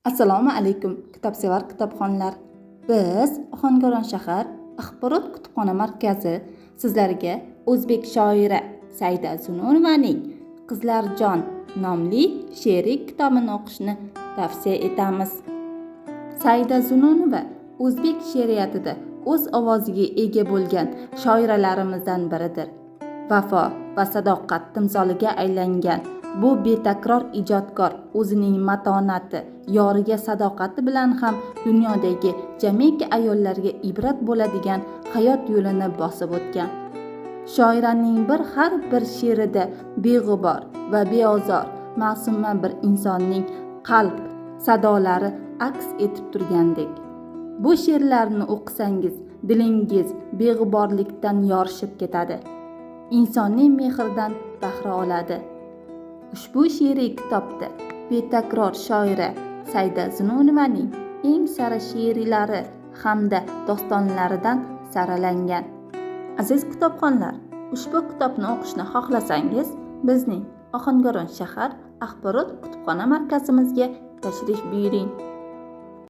Assalomu alaykum kitobsevar kitobxonlar. Biz Ohangaron shahar axborot kutubxona markazi sizlarga o'zbek shoiri Saida Zununovaning Qizlarjon nomli she'riy kitobini o'qishni tavsiya etamiz. Saida Zununova o'zbek she'riyatida o'z ovoziga ega bo'lgan shoiralarimizdan biridir. Vafo va sadoqat timsoliga aylangan bu betakror ijodkor o'zining matonati, yoriga sadoqati bilan ham dunyodagi jamiki ayollarga ibrat bo'ladigan hayot yo'lini bosib o'tgan. Shoiraning har bir she'rida beg'ubor va beozor ma'suma bir insonning qalb sadolari aks etib turgandek. Bu she'rlarni o'qisangiz dilingiz beg'uborlikdan yorishib ketadi. Insoniy mehrdan bahra oladi. Ushbu she'riy kitobda betakror shoira Saida Zununovaning eng sara she'rilari hamda dostonlaridan saralangan. Aziz kitobxonlar, ushbu kitobni o'qishni xohlasangiz, bizning Ohangaron shahar axborot kutubxona markazimizga tashrif buyuring.